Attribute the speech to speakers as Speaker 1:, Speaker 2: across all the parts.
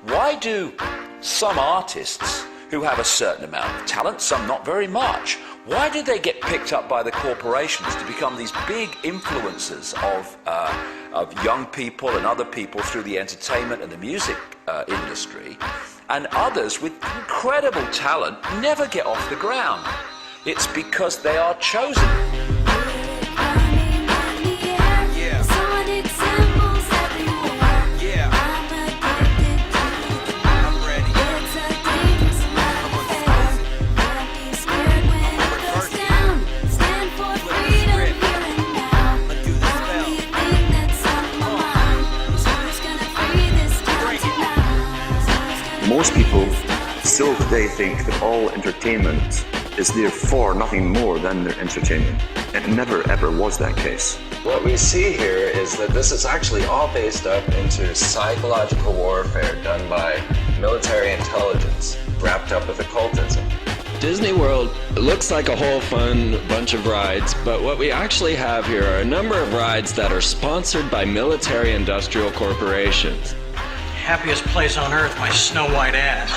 Speaker 1: Why do some artists who have a certain amount of talent, some not very much, why do they get picked up by the corporations to become these big influencers of young people and other people through the entertainment and the music industry, and others with incredible talent never get off the ground? It's because they are chosen.
Speaker 2: Most people still today think that all entertainment is therefore nothing more than their entertainment. It never ever was that case.
Speaker 3: What we see here is that this is actually all based up into psychological warfare done by military intelligence, wrapped up with occultism.
Speaker 4: Disney World looks like a whole fun bunch of rides, but what we actually have here are a number of rides that are sponsored by military industrial corporations.
Speaker 5: Happiest place on earth, my snow white ass.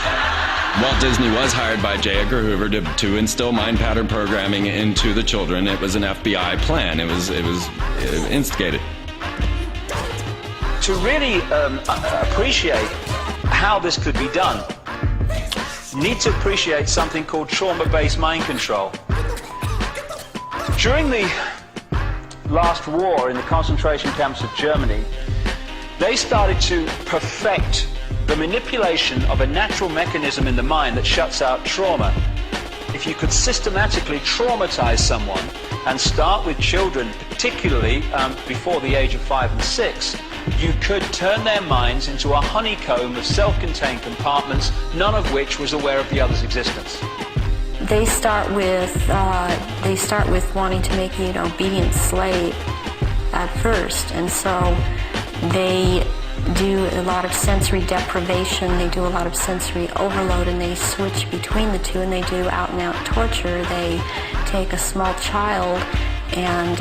Speaker 4: Walt Disney was hired by J. Edgar Hoover to instill mind pattern programming into the children. It was an FBI plan. It was instigated.
Speaker 1: To really appreciate how this could be done, you need to appreciate something called trauma-based mind control. During the last war in the concentration camps of Germany, they started to perfect the manipulation of a natural mechanism in the mind that shuts out trauma. If you could systematically traumatize someone and start with children, particularly before the age of 5 and 6, you could turn their minds into a honeycomb of self-contained compartments, none of which was aware of the other's existence.
Speaker 6: They start with wanting to make you an obedient slave at first, and so they do a lot of sensory deprivation, they do a lot of sensory overload, and they switch between the two, and they do out-and-out torture. They take a small child and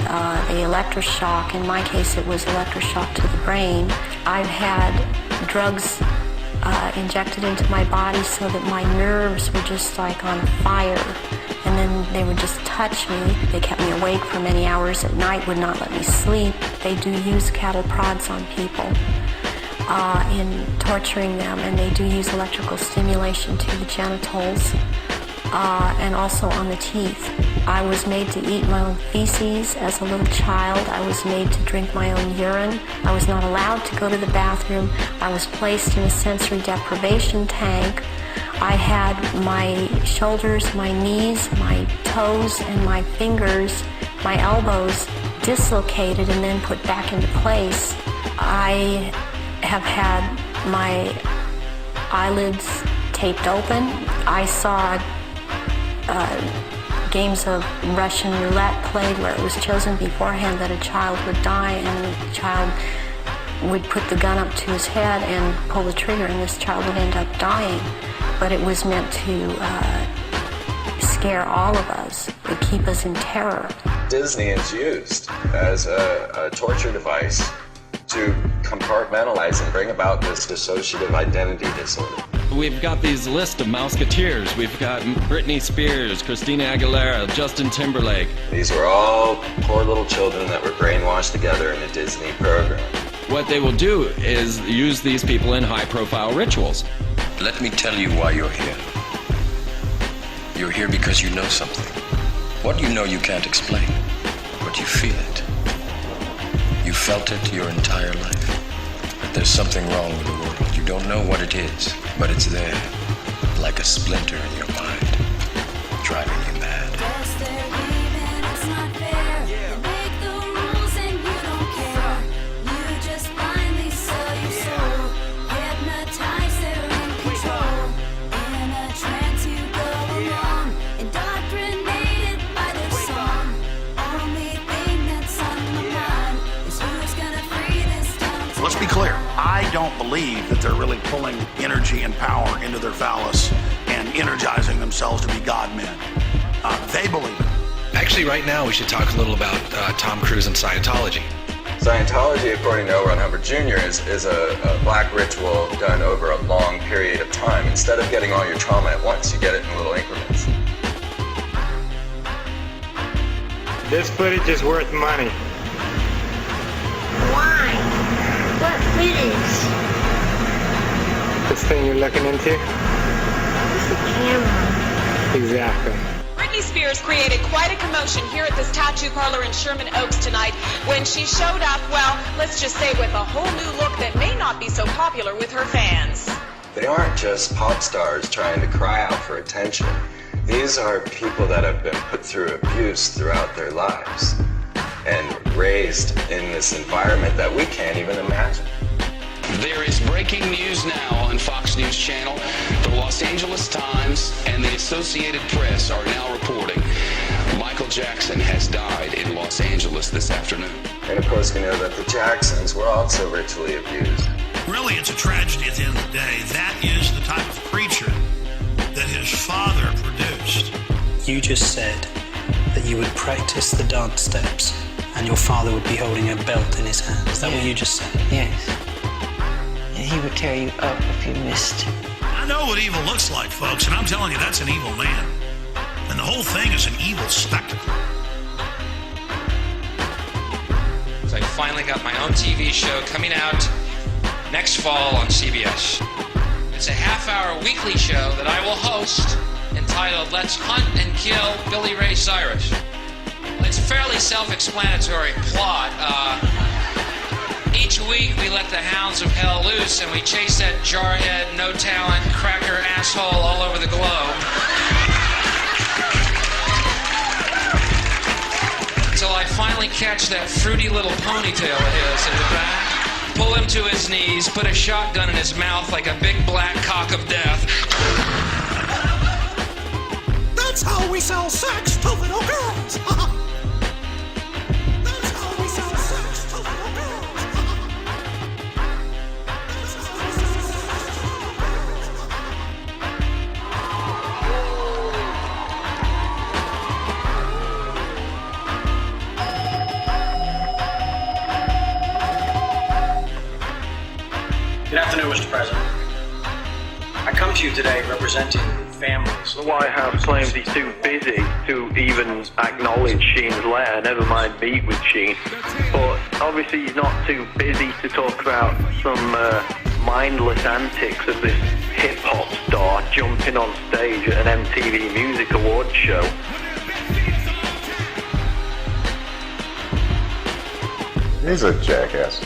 Speaker 6: they electroshock. In my case, it was electroshock to the brain. I've had drugs injected into my body so that my nerves were just like on fire, and then they would just touch me. They kept me awake for many hours at night, would not let me sleep. They do use cattle prods on people in torturing them, and they do use electrical stimulation to the genitals and also on the teeth. I was made to eat my own feces as a little child. I was made to drink my own urine. I was not allowed to go to the bathroom. I was placed in a sensory deprivation tank. I had my shoulders, my knees, my toes, and my fingers, my elbows dislocated and then put back into place. I have had my eyelids taped open. I saw games of Russian roulette played where it was chosen beforehand that a child would die, and the child would put the gun up to his head and pull the trigger, and this child would end up dying. But it was meant to scare all of us, to keep us in terror.
Speaker 3: Disney is used as a torture device to compartmentalize and bring about this dissociative identity disorder.
Speaker 4: We've got these list of Mouseketeers. We've got Britney Spears, Christina Aguilera, Justin Timberlake.
Speaker 3: These were all poor little children that were brainwashed together in a Disney program.
Speaker 4: What they will do is use these people in high-profile rituals.
Speaker 7: Let me tell you why you're here. You're here because you know something. What you know you can't explain, but you feel it. You felt it your entire life. But there's something wrong with the world. You don't know what it is, but it's there, like a splinter in your mind, driving you mad.
Speaker 8: Let's be clear, I don't believe that they're really pulling energy and power into their phallus and energizing themselves to be God-men. They believe it.
Speaker 9: Actually, right now we should talk a little about Tom Cruise and Scientology.
Speaker 3: Scientology, according to L. Ron Hubbard Jr., is a black ritual done over a long time. Instead of getting all your trauma at once, you get it in little increments.
Speaker 10: This footage is worth money.
Speaker 11: Why? What footage?
Speaker 10: This thing you're looking into?
Speaker 11: It's a camera.
Speaker 10: Exactly.
Speaker 12: Britney Spears created quite a commotion here at this tattoo parlor in Sherman Oaks tonight when she showed up, well, let's just say with a whole new look that may not be so popular with her fans.
Speaker 3: They aren't just pop stars trying to cry out for attention. These are people that have been put through abuse throughout their lives and raised in this environment that we can't even imagine.
Speaker 13: There is breaking news now on Fox News Channel. The Los Angeles Times and the Associated Press are now reporting Michael Jackson has died in Los Angeles this afternoon.
Speaker 3: And of course, we know that the Jacksons were also ritually abused.
Speaker 8: Really, it's a tragedy at the end of the day. That is the type of creature that his father produced.
Speaker 14: You just said that you would practice the dance steps and your father would be holding a belt in his hand. Is that what you just said?
Speaker 15: Yes. And he would tear you up if you missed.
Speaker 8: I know what evil looks like, folks, and I'm telling you, that's an evil man. And the whole thing is an evil spectacle.
Speaker 16: So I finally got my own TV show coming out next fall on CBS. It's a half-hour weekly show that I will host entitled Let's Hunt and Kill Billy Ray Cyrus. It's a fairly self-explanatory plot. Each week we let the hounds of hell loose and we chase that jarhead, no-talent, cracker asshole all over the globe. Until I finally catch that fruity little ponytail of his in the back, pull him to his knees, put a shotgun in his mouth like a big black cock of death.
Speaker 17: That's how we sell sex to little girls. That's how we sell sex to little girls.
Speaker 5: Good afternoon, Mr. President. I come to you today representing families.
Speaker 18: The White House claims he's too busy to even acknowledge Sheen's letter, never mind meet with Sheen. But obviously he's not too busy to talk about some mindless antics of this hip-hop star jumping on stage at an MTV Music Awards show.
Speaker 19: He's a jackass.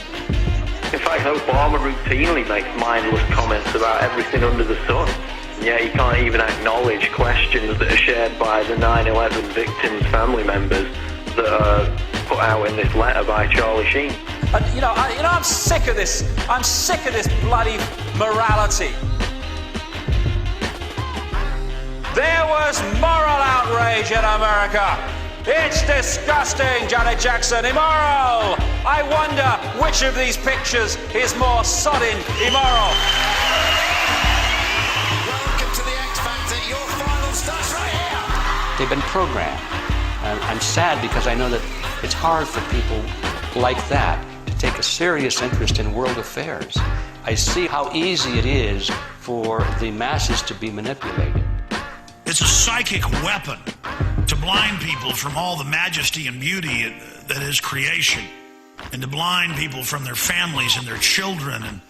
Speaker 18: In fact, Obama routinely makes mindless comments about everything under the sun. And yet he can't even acknowledge questions that are shared by the 9/11 victims' family members that are put out in this letter by Charlie Sheen.
Speaker 1: And I'm sick of this. I'm sick of this bloody morality. There was moral outrage in America. It's disgusting, Janet Jackson, immoral. I wonder which of these pictures is more sodding immoral.
Speaker 17: Welcome to the X Factor. Your final starts right here.
Speaker 20: They've been programmed. I'm sad because I know that it's hard for people like that to take a serious interest in world affairs. I see how easy it is for the masses to be manipulated.
Speaker 8: It's a psychic weapon to blind people from all the majesty and beauty that is creation, and to blind people from their families and their children and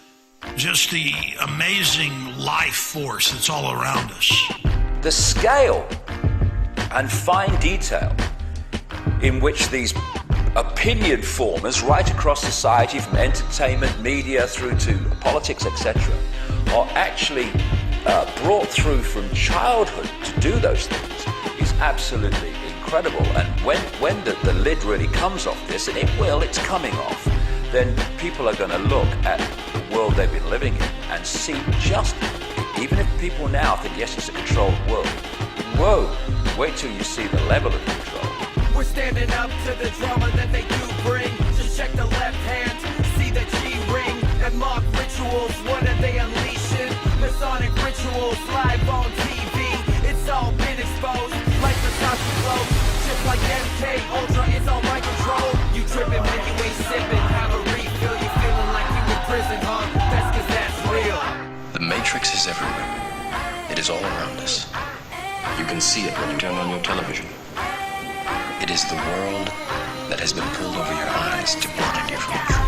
Speaker 8: just the amazing life force that's all around us.
Speaker 21: The scale and fine detail in which these opinion formers right across society, from entertainment, media through to politics, etc., are actually brought through from childhood to do those things is absolutely incredible. And when the lid really comes off this, and it's coming off, then people are going to look at the world they've been living in and see just, even if people now think, yes, it's a controlled world, whoa, wait till you see the level of control.
Speaker 22: We're standing up to the drama that they do bring. Just check the left hand, see the G-ring and mock rituals. What are they unleashing? Masonic rituals live on TV. It's all been exposed like the Nazi flow. Just like MK Ultra is on my control. You tripping when you ain't sipping. Have a refill. You feeling like you in prison, huh? That's 'cause that's real.
Speaker 23: The
Speaker 7: The Matrix is everywhere. It is all around us. You can see it when you turn on your television. It is the world that has been pulled over your eyes to blind you from the truth.